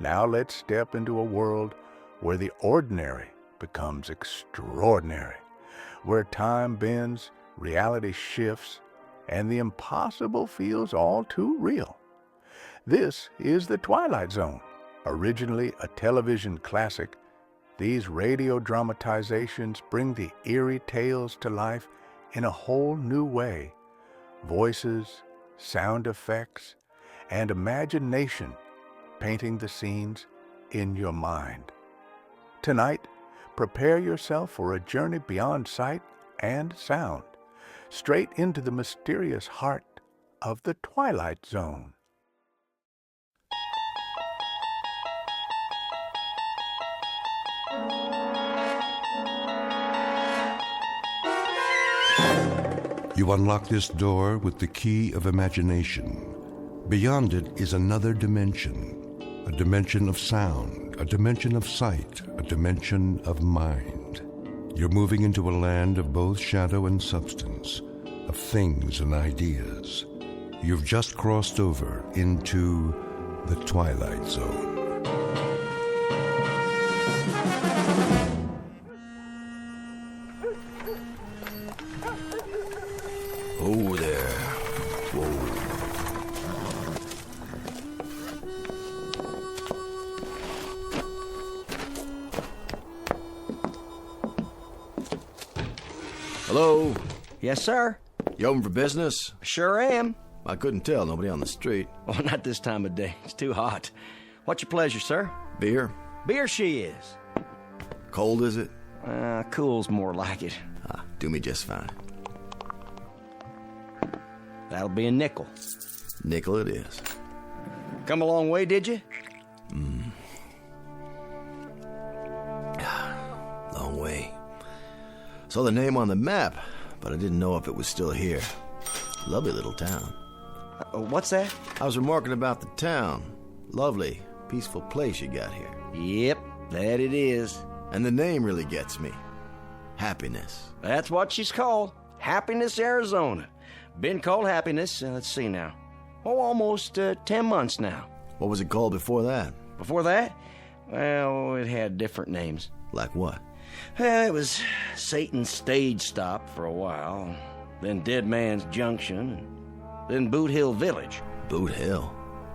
Now let's step into a world where the ordinary becomes extraordinary, where time bends, reality shifts, and the impossible feels all too real. This is The Twilight Zone. Originally a television classic, these radio dramatizations bring the eerie tales to life in a whole new way. Voices, sound effects, and imagination painting the scenes in your mind. Tonight, prepare yourself for a journey beyond sight and sound, straight into the mysterious heart of the Twilight Zone. You unlock this door with the key of imagination. Beyond it is another dimension, a dimension of sound, a dimension of sight, a dimension of mind. You're moving into a land of both shadow and substance, of things and ideas. You've just crossed over into the Twilight Zone. Oh there. Whoa. Hello? Yes, sir. You open for business? Sure am. I couldn't tell. Nobody on the street. Oh, not this time of day. It's too hot. What's your pleasure, sir? Beer? Beer she is. Cold, is it? Cool's more like it. Do me just fine. That'll be a nickel. Nickel it is. Come a long way, did you? Long way. Saw the name on the map, but I didn't know if it was still here. Lovely little town. What's that? I was remarking about the town. Lovely, peaceful place you got here. Yep, that it is. And the name really gets me. Happiness. That's what she's called. Happiness, Arizona. Been called Happiness, let's see now. Almost 10 months now. What was it called before that? Before that? Well, it had different names. Like what? Well, it was Satan's Stage Stop for a while, then Dead Man's Junction, and then Boot Hill Village. Boot Hill?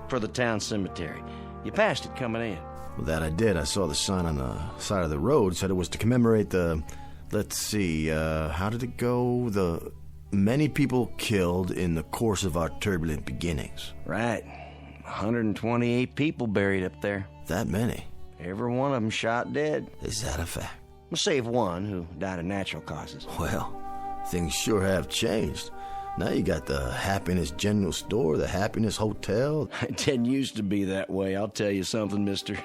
For the town cemetery. You passed it coming in. Well, that I did. I saw the sign on the side of the road. Said it was to commemorate the... Let's see, how did it go? The many people killed in the course of our turbulent beginnings. Right. 128 people buried up there. That many? Every one of them shot dead. Is that a fact? Save one who died of natural causes. Well, things sure have changed. Now you got the Happiness General Store, the Happiness Hotel. It didn't used to be that way, I'll tell you something, mister.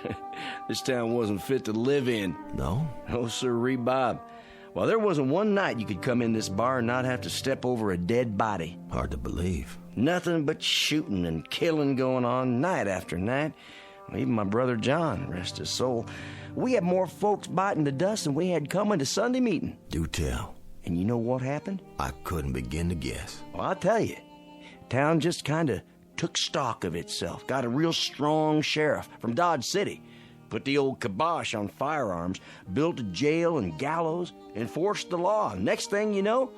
This town wasn't fit to live in. No? No, sirree, Bob. Well, there wasn't one night you could come in this bar and not have to step over a dead body. Hard to believe. Nothing but shooting and killing going on night after night. Even my brother John, rest his soul, we had more folks biting the dust than we had coming to Sunday meeting. Do tell. And you know what happened? I couldn't begin to guess. Well, I'll tell you. Town just kind of took stock of itself, got a real strong sheriff from Dodge City, put the old kibosh on firearms, built a jail and gallows, enforced the law. Next thing you know,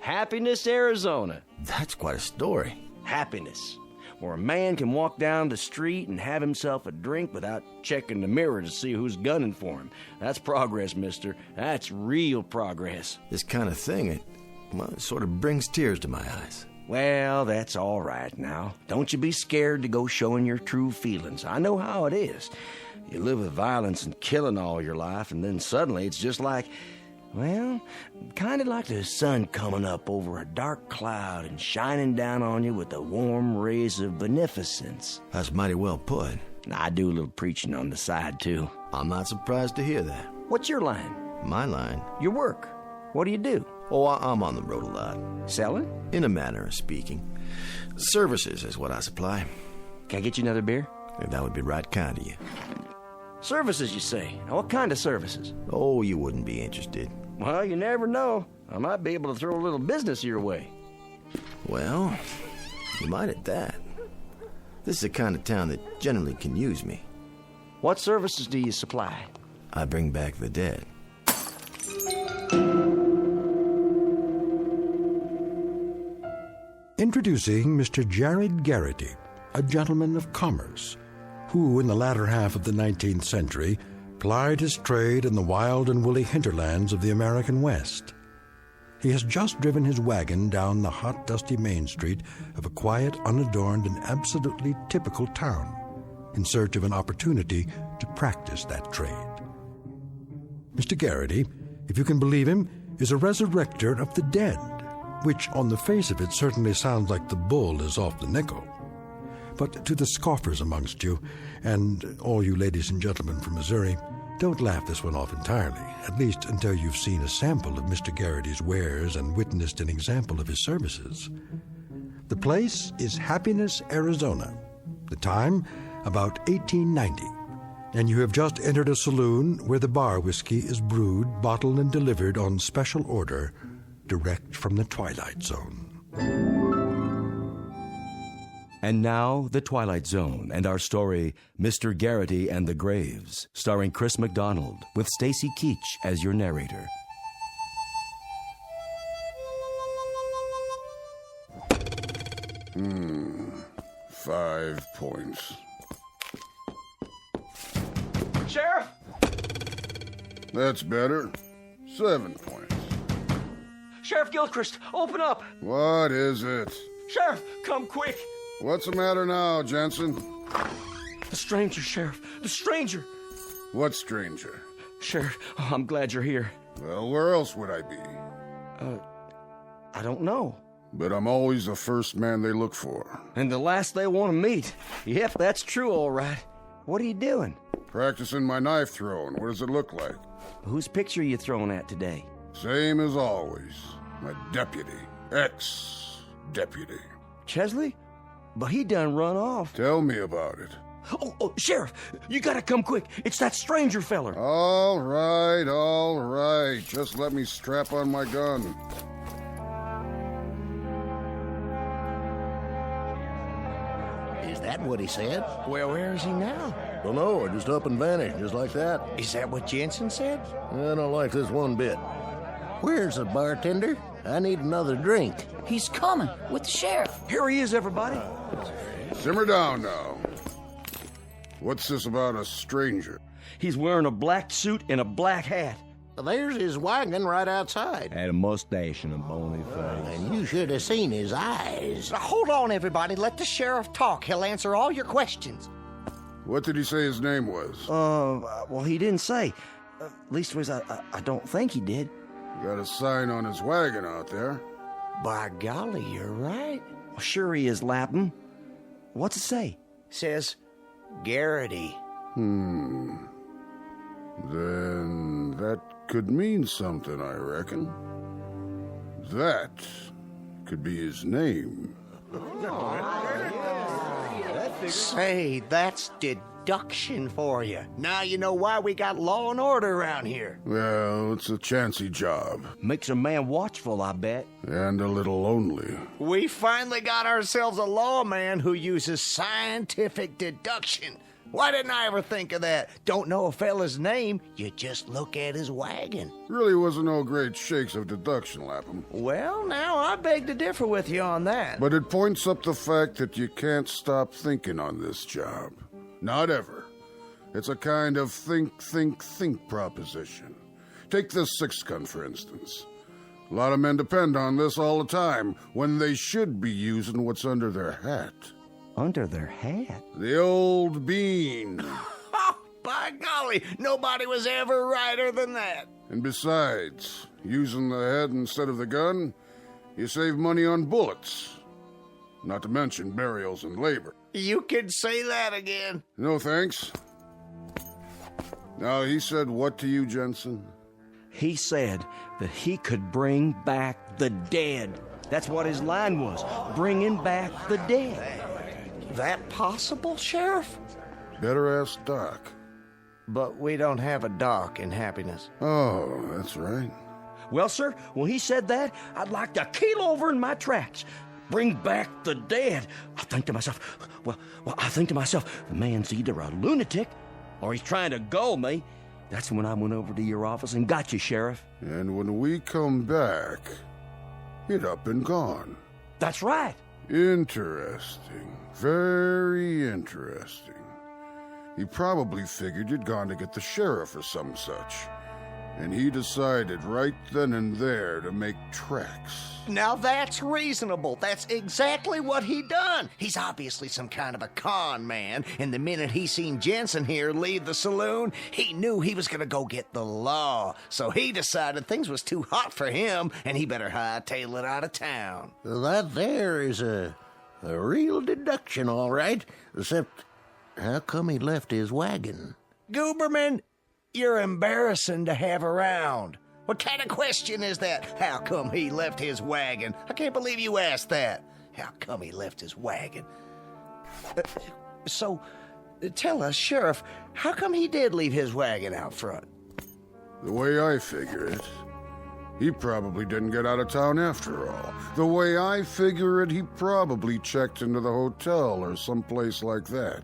Happiness, Arizona. That's quite a story. Happiness, where a man can walk down the street and have himself a drink without checking the mirror to see who's gunning for him. That's progress, mister. That's real progress. This kind of thing, it sort of brings tears to my eyes. Well, that's all right now. Don't you be scared to go showing your true feelings. I know how it is. You live with violence and killing all your life, and then suddenly it's just like, well, kind of like the sun coming up over a dark cloud and shining down on you with the warm rays of beneficence. That's mighty well put. I do a little preaching on the side, too. I'm not surprised to hear that. What's your line? My line? Your work. What do you do? Oh, I'm on the road a lot. Selling? In a manner of speaking. Services is what I supply. Can I get you another beer? That would be right kind of you. Services, you say? Now, what kind of services? Oh, you wouldn't be interested. Well, you never know. I might be able to throw a little business your way. Well, you might at that. This is the kind of town that generally can use me. What services do you supply? I bring back the dead. Introducing Mr. Jared Garrity, a gentleman of commerce, who in the latter half of the 19th century plied his trade in the wild and woolly hinterlands of the American West. He has just driven his wagon down the hot, dusty main street of a quiet, unadorned, and absolutely typical town in search of an opportunity to practice that trade. Mr. Garrity, if you can believe him, is a resurrector of the dead, which on the face of it certainly sounds like the bull is off the nickel. But to the scoffers amongst you, and all you ladies and gentlemen from Missouri, don't laugh this one off entirely, at least until you've seen a sample of Mr. Garrity's wares and witnessed an example of his services. The place is Happiness, Arizona. The time, about 1890. And you have just entered a saloon where the bar whiskey is brewed, bottled, and delivered on special order, direct from the Twilight Zone. And now, The Twilight Zone and our story, Mr. Garrity and the Graves, starring Chris McDonald, with Stacy Keach as your narrator. Hmm. 5 points. Sheriff! That's better. 7 points. Sheriff Gilchrist, open up! What is it? Sheriff, come quick! What's the matter now, Jensen? The stranger, Sheriff. The stranger! What stranger? Sheriff, I'm glad you're here. Well, where else would I be? I don't know. But I'm always the first man they look for. And the last they want to meet. Yep, that's true, all right. What are you doing? Practicing my knife throwing. What does it look like? Whose picture are you throwing at today? Same as always. My deputy. Ex-deputy. Chesley? But he done run off. Tell me about it. Oh, Sheriff, you gotta come quick. It's that stranger feller. All right. Just let me strap on my gun. Is that what he said? Well, where is he now? Don't know. I just up and vanished, just like that. Is that what Jensen said? I don't like this one bit. Where's the bartender? I need another drink. He's coming with the sheriff. Here he is, everybody. Simmer down now. What's this about a stranger? He's wearing a black suit and a black hat. There's his wagon right outside. Had a mustache and a bony face. And you should have seen his eyes. Now, hold on, everybody. Let the sheriff talk. He'll answer all your questions. What did he say his name was? Well, he didn't say. Leastways, I don't think he did. Got a sign on his wagon out there. By golly, you're right. Well, sure he is, Lapham. What's it say? Says Garrity. Then that could mean something, I reckon. That could be his name. Say, that's deduction for you. Now you know why we got law and order around here. Well, it's a chancy job. Makes a man watchful, I bet. And a little lonely. We finally got ourselves a lawman who uses scientific deduction. Why didn't I ever think of that? Don't know a fella's name, you just look at his wagon. Really wasn't no great shakes of deduction, Lapham. Well, now I beg to differ with you on that. But it points up the fact that you can't stop thinking on this job. Not ever. It's a kind of think proposition. Take this six gun, for instance. A lot of men depend on this all the time when they should be using what's under their hat. Under their hat? The old bean. Oh, by golly, nobody was ever righter than that. And besides, using the head instead of the gun, you save money on bullets. Not to mention burials and labor. You can say that again. No thanks. Now, he said what to you, Jensen? He said that he could bring back the dead. That's what his line was, bringing back the dead. That possible, Sheriff? Better ask Doc. But we don't have a doc in Happiness. Oh, that's right. Well, sir, when he said that, I'd like to keel over in my tracks. Bring back the dead. I think to myself, the man's either a lunatic or he's trying to gull me. That's when I went over to your office and got you, Sheriff. And when we come back, he'd up and gone. That's right. Interesting. Very interesting. He probably figured you'd gone to get the sheriff or some such. And he decided right then and there to make tracks. Now that's reasonable. That's exactly what he done. He's obviously some kind of a con man, and the minute he seen Jensen here leave the saloon, he knew he was gonna go get the law. So he decided things was too hot for him, and he better hightail it out of town. That there is a real deduction, all right. Except, how come he left his wagon? Gooberman, you're embarrassing to have around. What kind of question is that? How come he left his wagon? I can't believe you asked that. How come he left his wagon? Tell us, Sheriff, how come he did leave his wagon out front? The way I figure it, he probably didn't get out of town after all. The way I figure it, he probably checked into the hotel or someplace like that.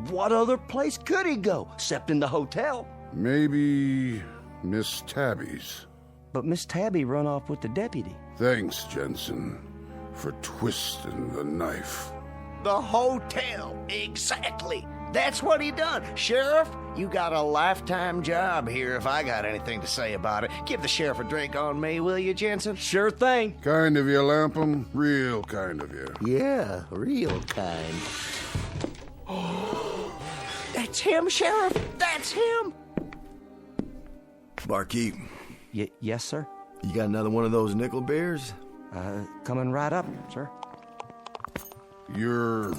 What other place could he go, except in the hotel? Maybe Miss Tabby's. But Miss Tabby run off with the deputy. Thanks, Jensen, for twisting the knife. The hotel, exactly. That's what he done. Sheriff, you got a lifetime job here if I got anything to say about it. Give the sheriff a drink on me, will you, Jensen? Sure thing. Kind of you, Lapham. Real kind of you. Yeah, real kind. That's him, Sheriff. That's him. Barkeep, Yes, sir? you got another one of those nickel beers? Coming right up, sir. You're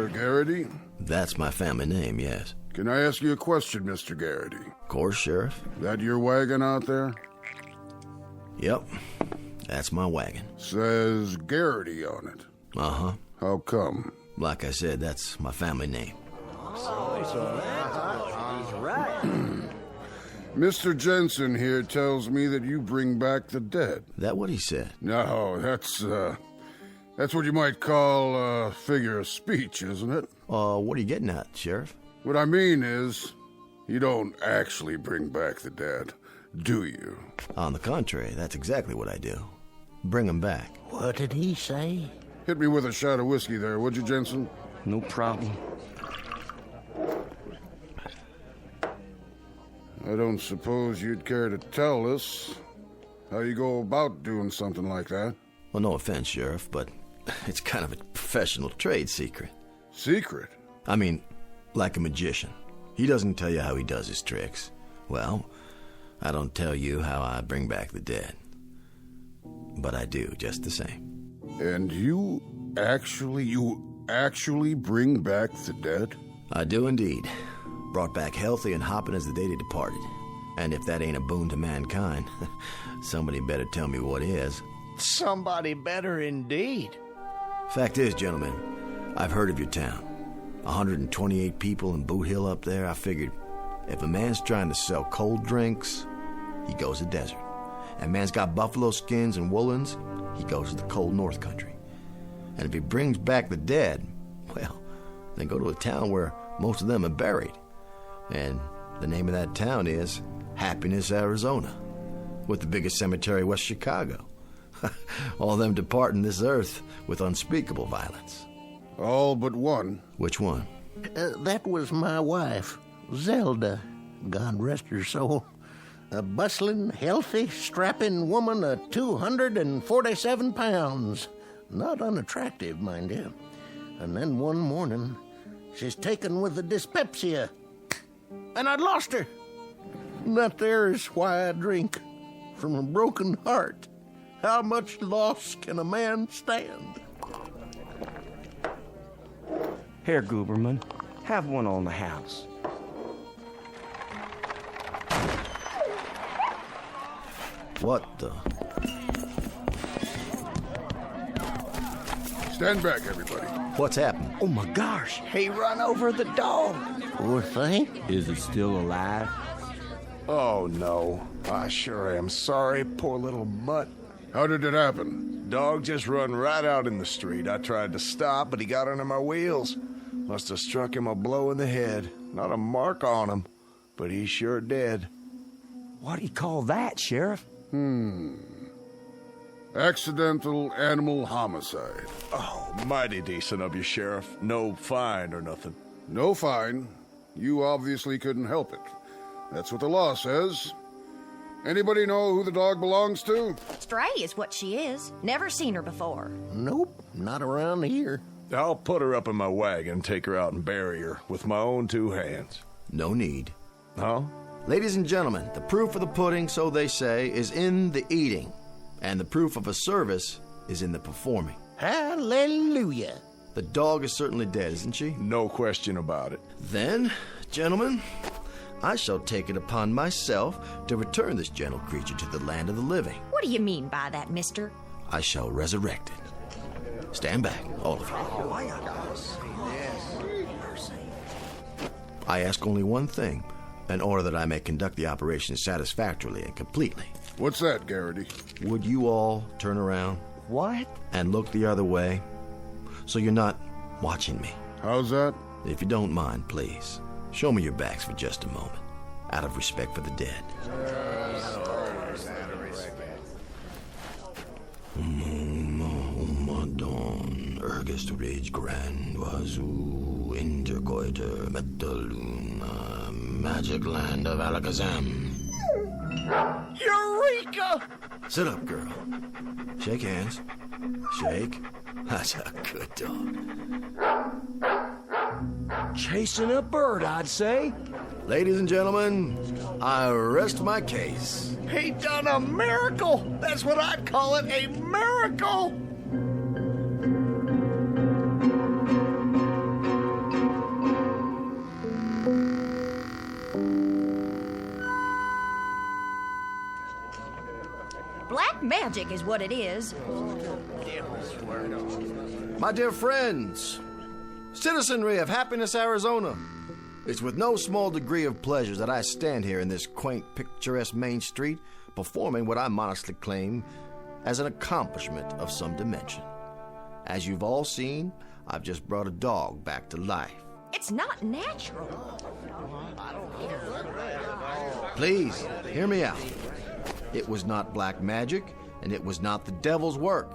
Garrity? That's my family name, yes. Can I ask you a question, Mr. Garrity? Of course, Sheriff. That your wagon out there? Yep, that's my wagon. Says Garrity on it. Uh-huh. How come? Like I said, that's my family name. Mr. Jensen here tells me that you bring back the dead. That what he said? No, that's what you might call a figure of speech, isn't it? What are you getting at, Sheriff? What I mean is, you don't actually bring back the dead, do you? On the contrary, that's exactly what I do. Bring 'em back. What did he say? Hit me with a shot of whiskey there, would you, Jensen? No problem. I don't suppose you'd care to tell us how you go about doing something like that. Well, no offense, Sheriff, but it's kind of a professional trade secret. Secret? I mean, like a magician. He doesn't tell you how he does his tricks. Well, I don't tell you how I bring back the dead. But I do, just the same. And you actually bring back the dead? I do indeed. Brought back healthy and hopping as the day they departed. And if that ain't a boon to mankind, somebody better tell me what is. Somebody better indeed. Fact is, gentlemen, I've heard of your town. 128 people in Boot Hill up there. I figured if a man's trying to sell cold drinks, he goes to desert. And man's got buffalo skins and woolens, he goes to the cold north country. And if he brings back the dead, well, then go to a town where most of them are buried. And the name of that town is Happiness, Arizona, with the biggest cemetery west Chicago. All them departing this earth with unspeakable violence. All but one. Which one? That was my wife, Zelda. God rest her soul. A bustling, healthy, strapping woman of 247 pounds. Not unattractive, mind you. And then one morning, she's taken with a dyspepsia. And I'd lost her. And that there is why I drink. From a broken heart. How much loss can a man stand? Here, Gooberman, have one on the house. What the? Stand back, everybody. What's happened? Oh my gosh! He run over the dog. Poor thing. Is it still alive? Oh, no. I sure am sorry, poor little mutt. How did it happen? Dog just run right out in the street. I tried to stop, but he got under my wheels. Must have struck him a blow in the head. Not a mark on him, but he's sure dead. What do you call that, Sheriff? Accidental animal homicide. Oh, mighty decent of you, Sheriff. No fine or nothing. No fine. You obviously couldn't help it. That's what the law says. Anybody know who the dog belongs to? Stray is what she is. Never seen her before. Nope, not around here. I'll put her up in my wagon and take her out and bury her with my own 2 hands. No need. Huh? Ladies and gentlemen, the proof of the pudding, so they say, is in the eating. And the proof of a service is in the performing. Hallelujah. The dog is certainly dead, isn't she? No question about it. Then, gentlemen, I shall take it upon myself to return this gentle creature to the land of the living. What do you mean by that, mister? I shall resurrect it. Stand back, all of you. I ask only one thing, in order that I may conduct the operation satisfactorily and completely. What's that, Garrity? Would you all turn around? What? And look the other way, so you're not watching me? How's that? If you don't mind, please, show me your backs for just a moment, out of respect for the dead. Madon, ergest rage grand, wazoo, intercoiter, metaluna, magic land of Alakazam. Eureka! Sit up, girl. Shake hands. Shake. That's a good dog. Chasing a bird, I'd say. Ladies and gentlemen, I rest my case. He done a miracle! That's what I'd call it, a miracle! Black magic is what it is. My dear friends, citizenry of Happiness, Arizona, it's with no small degree of pleasure that I stand here in this quaint, picturesque main street performing what I modestly claim as an accomplishment of some dimension. As you've all seen, I've just brought a dog back to life. It's not natural. Please, hear me out. It was not black magic, and it was not the devil's work.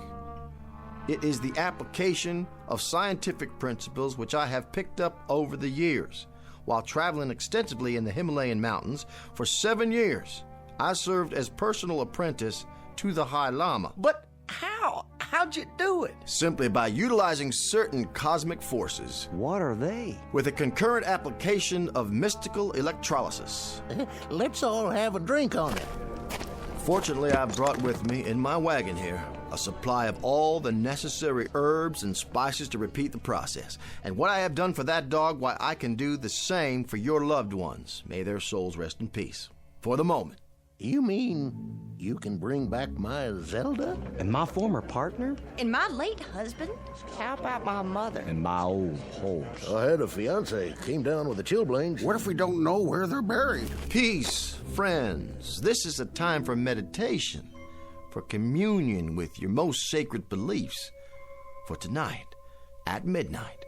It is the application of scientific principles which I have picked up over the years. While traveling extensively in the Himalayan mountains for 7 years, I served as personal apprentice to the High Lama. But how? How'd you do it? Simply by utilizing certain cosmic forces. What are they? With a concurrent application of mystical electrolysis. Let's all have a drink on it. Fortunately, I've brought with me in my wagon here a supply of all the necessary herbs and spices to repeat the process. And what I have done for that dog, why, I can do the same for your loved ones. May their souls rest in peace. For the moment. You mean you can bring back my Zelda? And my former partner? And my late husband? How about my mother? And my old horse. I had a fiance, came down with the chilblains. What if we don't know where they're buried? Peace, friends. This is a time for meditation, for communion with your most sacred beliefs. For tonight, at midnight,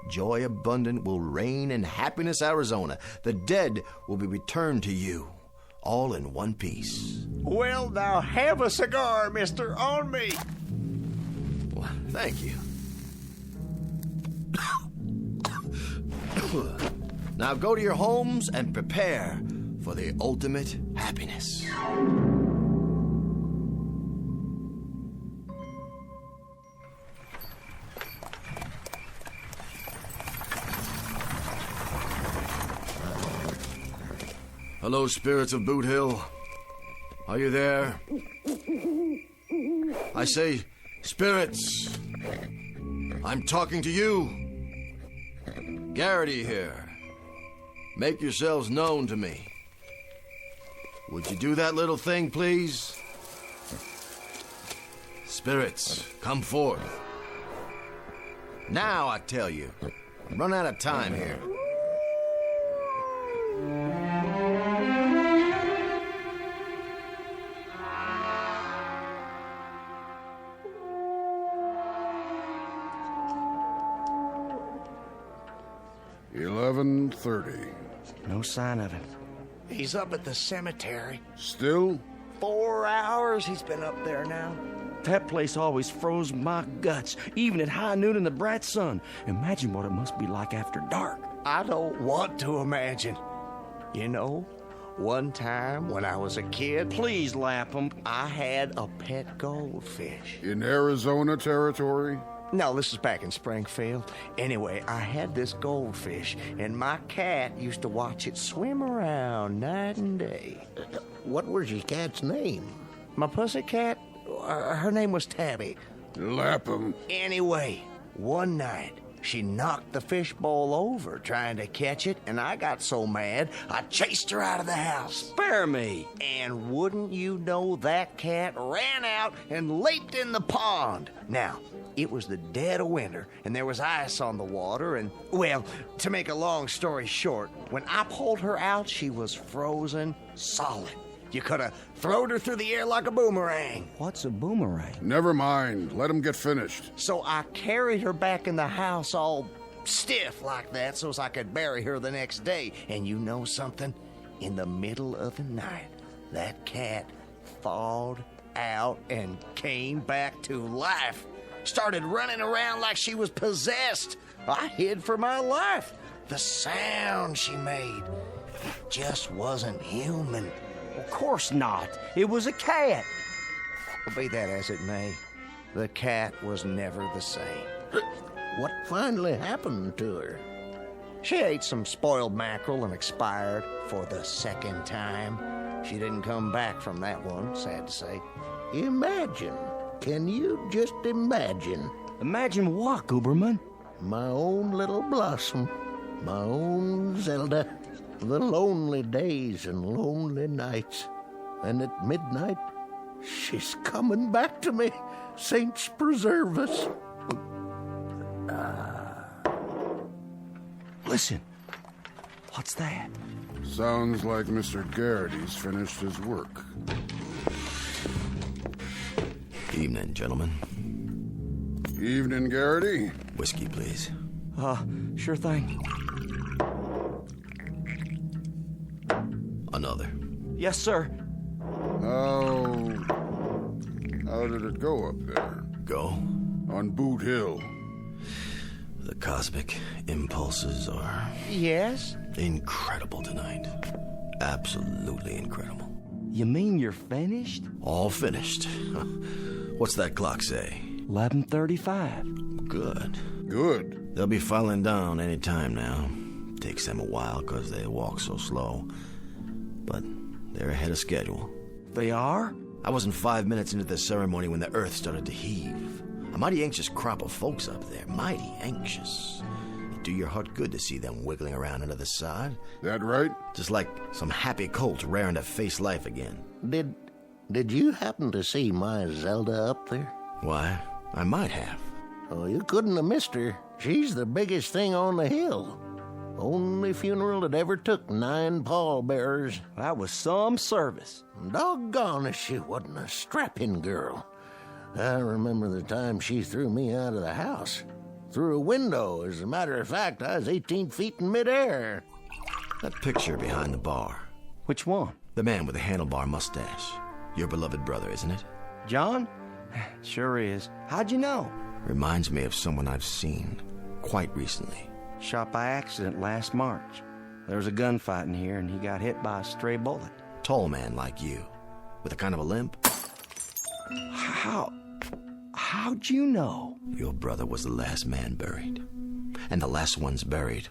joy abundant will reign in Happiness, Arizona. The dead will be returned to you, all in one piece. Well, now have a cigar, mister, on me. Well, thank you. Now go to your homes and prepare for the ultimate happiness. Hello, spirits of Boot Hill. Are you there? I say, spirits. I'm talking to you. Garrity here. Make yourselves known to me. Would you do that little thing, please? Spirits, come forth. Now, I tell you. I'm running out of time here. 11:30. No sign of him. He's up at the cemetery. Still? 4 hours he's been up there now. That place always froze my guts, even at high noon in the bright sun. Imagine what it must be like after dark. I don't want to imagine. You know, one time when I was a kid, Please, Lapham. I had a pet goldfish. In Arizona territory? No, this is back in Springfield. Anyway, I had this goldfish, and my cat used to watch it swim around night and day. What was your cat's name? My pussycat, her name was Tabby. Lapham. Anyway, one night, she knocked the fishbowl over trying to catch it, and I got so mad, I chased her out of the house. Spare me. And wouldn't you know, that cat ran out and leaped in the pond. Now, it was the dead of winter, and there was ice on the water, and, well, to make a long story short, when I pulled her out, she was frozen solid. You could have thrown her through the air like a boomerang. What's a boomerang? Never mind. Let him get finished. So I carried her back in the house all stiff like that so as I could bury her the next day. And you know something? In the middle of the night, that cat thawed out and came back to life. Started running around like she was possessed. I hid for my life. The sound she made just wasn't human. Of course not. It was a cat. Be that as it may, the cat was never the same. What finally happened to her? She ate some spoiled mackerel and expired for the second time. She didn't come back from that one, sad to say. Imagine. Can you just imagine? Imagine what, Gooberman? My own little Blossom. My own Zelda. The lonely days and lonely nights. And at midnight, she's coming back to me. Saints preserve us. Listen. What's that? Sounds like Mr. Garrity's finished his work. Evening, gentlemen. Evening, Garrity. Whiskey, please. Sure thing. Another. Yes, sir. How did it go up there? Go. On Boot Hill. The cosmic impulses are Yes? incredible tonight. Absolutely incredible. You mean you're finished? All finished. What's that clock say? 11:35. Good. Good. They'll be filing down any time now. Takes them a while because they walk so slow. But they're ahead of schedule. They are? I wasn't 5 minutes into the ceremony when the earth started to heave. A mighty anxious crop of folks up there. Mighty anxious. It'd do your heart good to see them wiggling around under the sod. That right? Just like some happy colt raring to face life again. Did you happen to see my Zelda up there? Why, I might have. Oh, you couldn't have missed her. She's the biggest thing on the hill. Only funeral that ever took 9 pallbearers. That was some service. Doggone if she wasn't a strapping girl. I remember the time she threw me out of the house. Through a window. As a matter of fact, I was 18 feet in midair. That picture behind the bar. Which one? The man with the handlebar mustache. Your beloved brother, isn't it? John? Sure is. How'd you know? Reminds me of someone I've seen quite recently. Shot by accident last March. There was a gunfight in here, and he got hit by a stray bullet. Tall man like you, with a kind of a limp. How'd you know? Your brother was the last man buried. And the last ones buried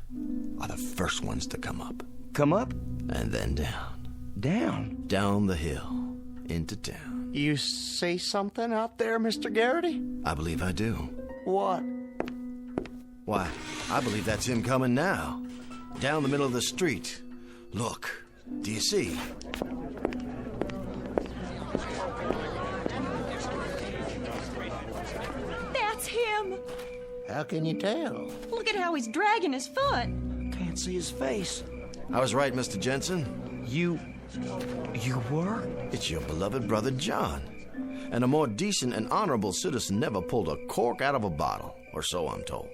are the first ones to come up. Come up? And then down. Down? Down the hill, into town. You see something out there, Mr. Garrity? I believe I do. What? Why, I believe that's him coming now. Down the middle of the street. Look, do you see? That's him. How can you tell? Look at how he's dragging his foot. Can't see his face. I was right, Mr. Jensen. You were? It's your beloved brother John. And a more decent and honorable citizen never pulled a cork out of a bottle, or so I'm told.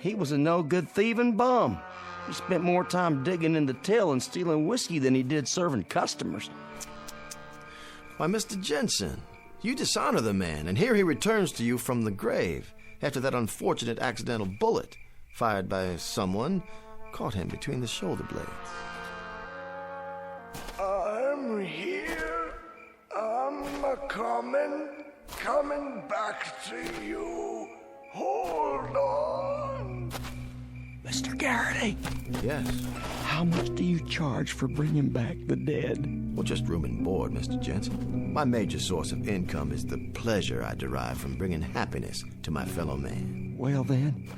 he was a no-good thieving bum. He spent more time digging in the till and stealing whiskey than he did serving customers. Why, Mr. Jensen, you dishonor the man, and here he returns to you from the grave after that unfortunate accidental bullet fired by someone caught him between the shoulder blades. I'm here. I'm coming back to you. Hold on. Mr. Garrity. Yes? How much do you charge for bringing back the dead? Well, just room and board, Mr. Jensen. My major source of income is the pleasure I derive from bringing happiness to my fellow man. Well then,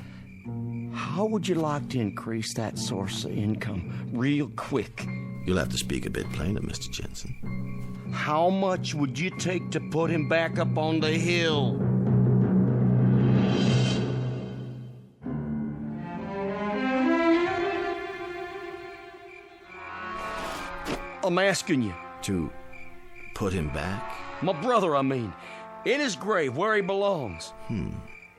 how would you like to increase that source of income real quick? You'll have to speak a bit plainer, Mr. Jensen. How much would you take to put him back up on the hill? I'm asking you. To put him back? My brother, I mean. In his grave, where he belongs.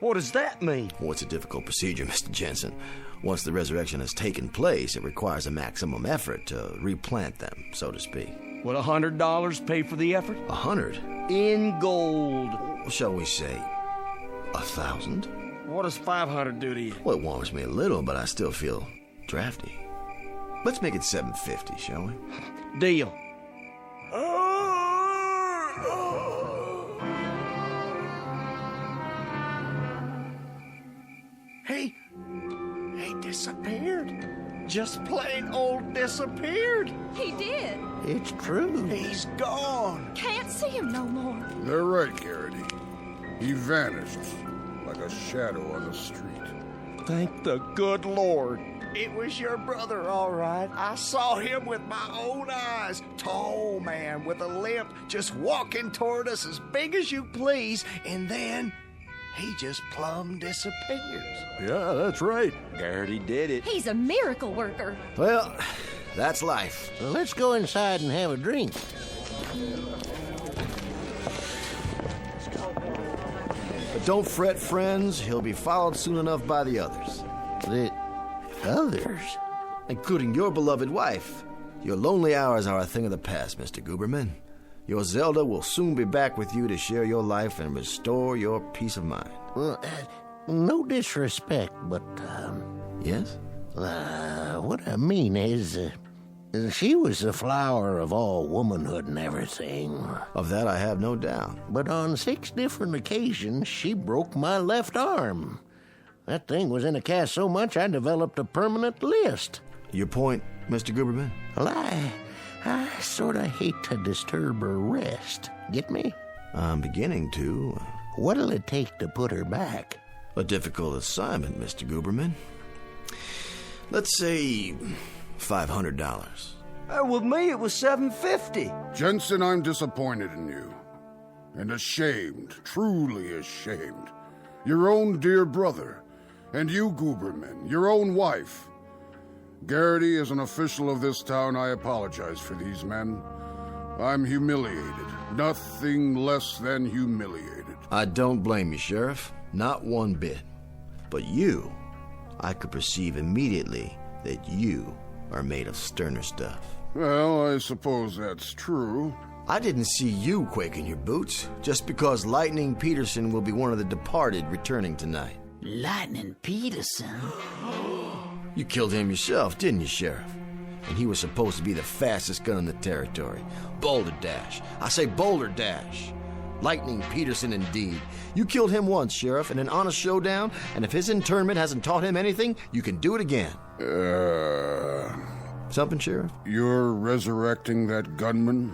What does that mean? Well, it's a difficult procedure, Mr. Jensen. Once the resurrection has taken place, it requires a maximum effort to replant them, so to speak. Would $100 pay for the effort? 100? In gold. Shall we say 1,000? What does 500 do to you? Well, it warms me a little, but I still feel drafty. Let's make it 750, shall we? Deal. He disappeared. Just plain old disappeared. He did. It's true. He's gone. Can't see him no more. They're right, Garrity. He vanished like a shadow on the street. Thank the good Lord. It was your brother, all right. I saw him with my own eyes. Tall man with a limp, just walking toward us as big as you please, and then he just plumb disappears. Yeah, that's right. Garrity did it. He's a miracle worker. Well, that's life. Let's go inside and have a drink. But don't fret, friends. He'll be followed soon enough by the others. The others? Including your beloved wife. Your lonely hours are a thing of the past, Mr. Guberman. Your Zelda will soon be back with you to share your life and restore your peace of mind. Well, no disrespect, but, Yes? what I mean is, she was the flower of all womanhood and everything. Of that I have no doubt. But on 6 different occasions, she broke my left arm. That thing was in a cast so much I developed a permanent list. Your point, Mr. Guberman? Well, I sort of hate to disturb her rest. Get me? I'm beginning to. What'll it take to put her back? A difficult assignment, Mr. Guberman. Let's say $500. With me, it was $750. Jensen, I'm disappointed in you. And ashamed, truly ashamed. Your own dear brother. And you, Guberman, your own wife. Garrity, as an official of this town, I apologize for these men. I'm humiliated. Nothing less than humiliated. I don't blame you, Sheriff. Not one bit. But you, I could perceive immediately that you are made of sterner stuff. Well, I suppose that's true. I didn't see you quake in your boots, just because Lightning Peterson will be one of the departed returning tonight. Lightning Peterson? You killed him yourself, didn't you, Sheriff? And he was supposed to be the fastest gun in the territory. Boulder Dash. I say Boulder Dash. Lightning Peterson, indeed. You killed him once, Sheriff, in an honest showdown, and if his internment hasn't taught him anything, you can do it again. Something, Sheriff? You're resurrecting that gunman,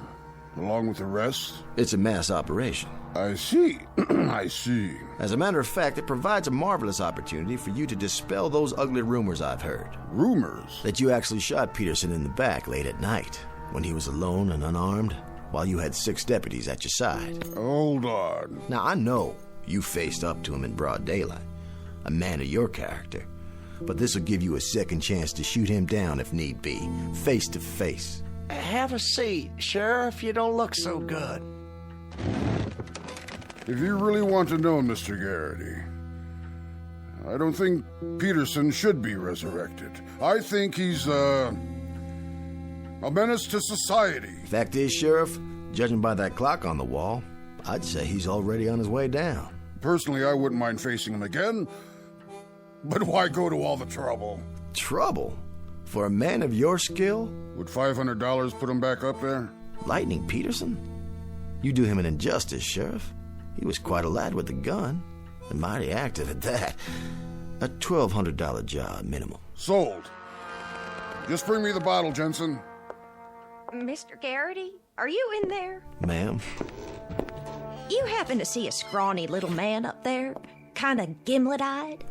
along with the rest? It's a mass operation. I see. I see. As a matter of fact, it provides a marvelous opportunity for you to dispel those ugly rumors I've heard. Rumors? That you actually shot Peterson in the back late at night, when he was alone and unarmed, while you had 6 deputies at your side. Hold on. Now, I know you faced up to him in broad daylight, a man of your character, but this will give you a second chance to shoot him down if need be, face to face. Have a seat, Sheriff. You don't look so good. If you really want to know, Mr. Garrity, I don't think Peterson should be resurrected. I think he's, a menace to society. Fact is, Sheriff, judging by that clock on the wall, I'd say he's already on his way down. Personally, I wouldn't mind facing him again, but why go to all the trouble? Trouble? For a man of your skill? Would $500 put him back up there? Lightning Peterson? You do him an injustice, Sheriff. He was quite a lad with a gun, and mighty active at that. A $1,200 job minimum. Sold. Just bring me the bottle, Jensen. Mr. Garrity, are you in there? Ma'am? You happen to see a scrawny little man up there? Kinda gimlet-eyed?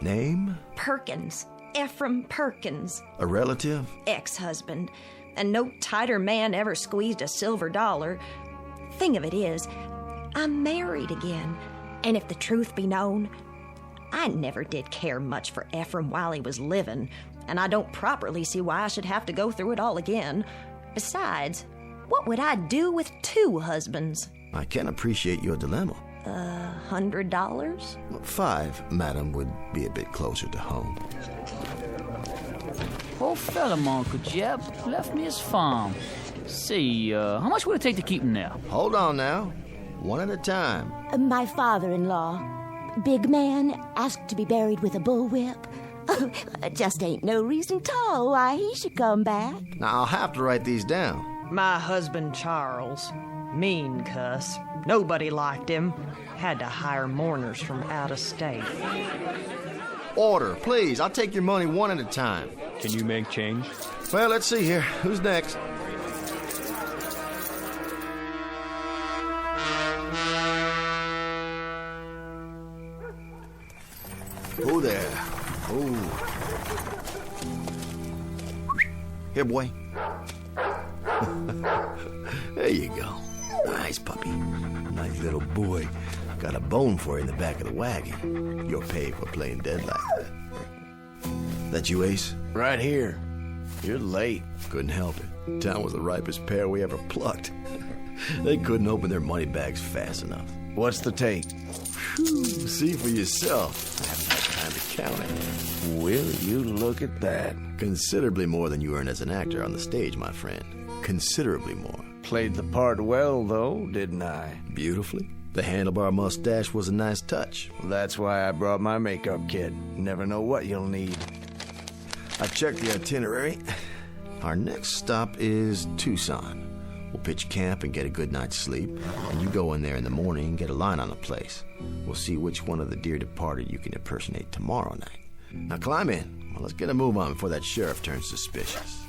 Name? Perkins. Ephraim Perkins. A relative? Ex-husband. And no tighter man ever squeezed a silver dollar. Thing of it is, I'm married again. And if the truth be known, I never did care much for Ephraim while he was living, and I don't properly see why I should have to go through it all again. Besides, what would I do with 2 husbands? I can appreciate your dilemma. $100? 5, madam, would be a bit closer to home. Old fella, Uncle Jeb, left me his farm. See, how much would it take to keep him now? Hold on now. One at a time. My father-in-law, big man, asked to be buried with a bullwhip. Just ain't no reason tall why he should come back. Now, I'll have to write these down. My husband, Charles. Mean cuss. Nobody liked him. Had to hire mourners from out of state. Order, please. I'll take your money one at a time. Can you make change? Well, let's see here. Who's next? Who there? Oh. Here, boy. There you go. Nice puppy. Nice little boy. Got a bone for you in the back of the wagon. You're paid for playing dead like that. That you, Ace? Right here. You're late. Couldn't help it. Town was the ripest pear we ever plucked. They couldn't open their money bags fast enough. What's the take? Whew, see for yourself. I haven't had time to count it. Will you look at that? Considerably more than you earn as an actor on the stage, my friend. Considerably more. Played the part well, though, didn't I? Beautifully. The handlebar mustache was a nice touch. That's why I brought my makeup kit. Never know what you'll need. I checked the itinerary. Our next stop is Tucson. We'll pitch camp and get a good night's sleep, and you go in there in the morning and get a line on the place. We'll see which one of the dear departed you can impersonate tomorrow night. Now climb in. Well, let's get a move on before that sheriff turns suspicious.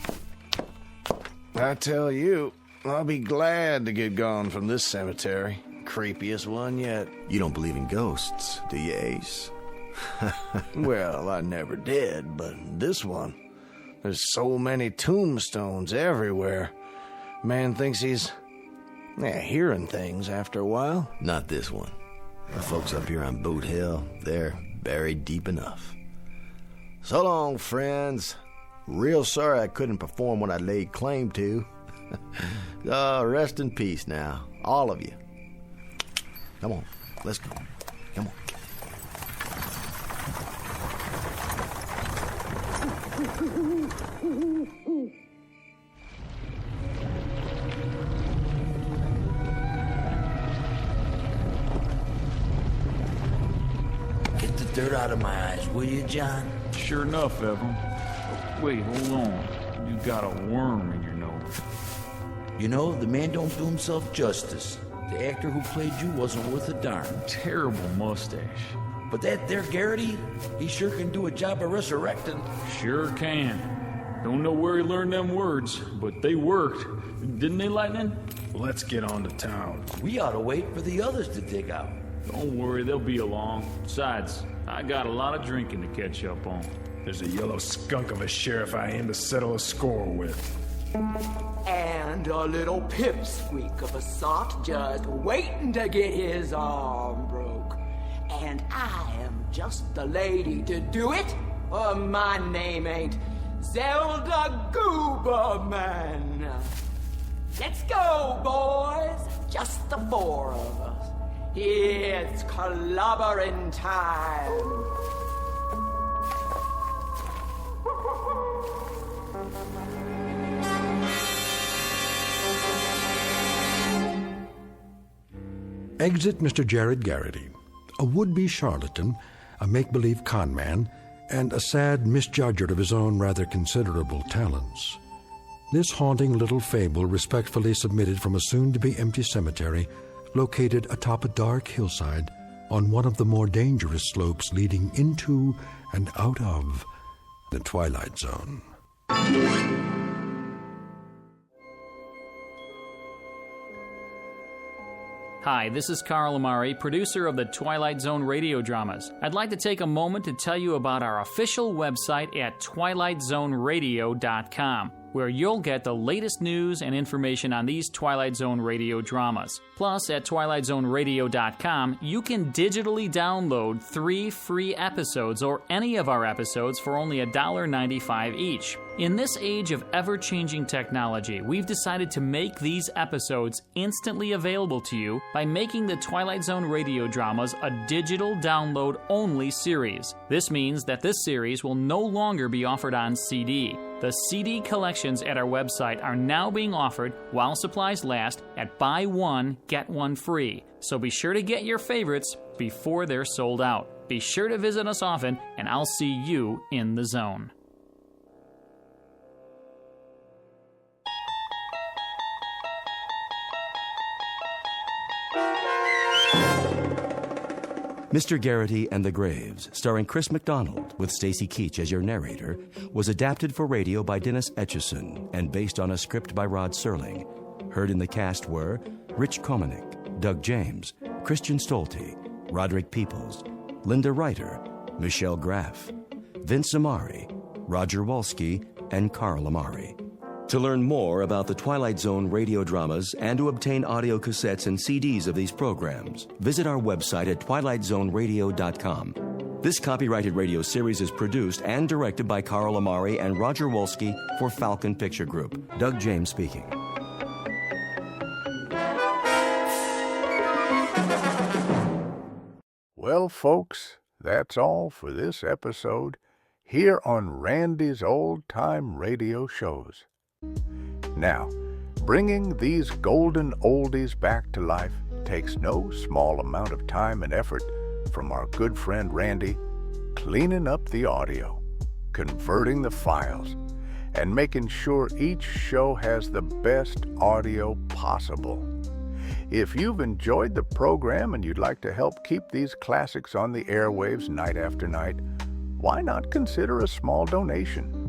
I tell you, I'll be glad to get gone from this cemetery. Creepiest one yet. You don't believe in ghosts, do you, Ace? Well, I never did, but this one, there's so many tombstones everywhere. Man thinks he's hearing things after a while. Not this one. The folks up here on Boot Hill, they're buried deep enough. So long, friends. Real sorry I couldn't perform what I laid claim to. Rest in peace now, all of you. Come on, let's go. Come on. Get the dirt out of my eyes, will you, John? Sure enough, Evan. Wait, hold on. You got a worm in your nose. You know, the man don't do himself justice. The actor who played you wasn't worth a darn. Terrible mustache. But that there Garrity, he sure can do a job of resurrecting. Sure can. Don't know where he learned them words, but they worked. Didn't they, Lightning? Let's get on to town. We ought to wait for the others to dig out. Don't worry, they'll be along. Besides, I got a lot of drinking to catch up on. There's a yellow skunk of a sheriff I aim to settle a score with. And a little pipsqueak of a sot just waiting to get his arm broke. And I am just the lady to do it. My name ain't Zelda Gooberman. Let's go, boys. Just the 4 of us. It's clobbering time. Exit Mr. Jared Garrity, a would-be charlatan, a make-believe con man, and a sad misjudger of his own rather considerable talents. This haunting little fable respectfully submitted from a soon-to-be empty cemetery located atop a dark hillside on one of the more dangerous slopes leading into and out of the Twilight Zone. Hi, this is Carl Amari, producer of the Twilight Zone radio dramas. I'd like to take a moment to tell you about our official website at twilightzoneradio.com, where you'll get the latest news and information on these Twilight Zone radio dramas. Plus, at twilightzoneradio.com, you can digitally download 3 free episodes or any of our episodes for only $1.95 each. In this age of ever-changing technology, we've decided to make these episodes instantly available to you by making the Twilight Zone radio dramas a digital download-only series. This means that this series will no longer be offered on CD. The CD collections at our website are now being offered, while supplies last, at buy one, get one free. So be sure to get your favorites before they're sold out. Be sure to visit us often, and I'll see you in the zone. Mr. Garrity and the Graves, starring Chris McDonald with Stacy Keach as your narrator, was adapted for radio by Dennis Etchison and based on a script by Rod Serling. Heard in the cast were Rich Komanek, Doug James, Christian Stolte, Roderick Peoples, Linda Reiter, Michelle Graff, Vince Amari, Roger Walski, and Carl Amari. To learn more about the Twilight Zone radio dramas and to obtain audio cassettes and CDs of these programs, visit our website at twilightzoneradio.com. This copyrighted radio series is produced and directed by Carl Amari and Roger Wolski for Falcon Picture Group. Doug James speaking. Well, folks, that's all for this episode here on Randy's Old Time Radio Shows. Now, bringing these golden oldies back to life takes no small amount of time and effort from our good friend Randy, cleaning up the audio, converting the files, and making sure each show has the best audio possible. If you've enjoyed the program and you'd like to help keep these classics on the airwaves night after night, why not consider a small donation?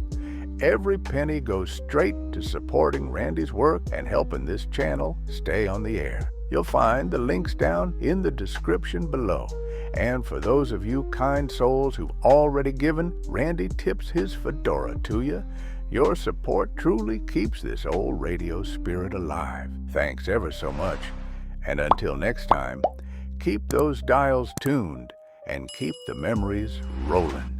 Every penny goes straight to supporting Randy's work and helping this channel stay on the air. You'll find the links down in the description below. And for those of you kind souls who've already given, Randy tips his fedora to you. Your support truly keeps this old radio spirit alive. Thanks ever so much. And until next time, keep those dials tuned and keep the memories rolling.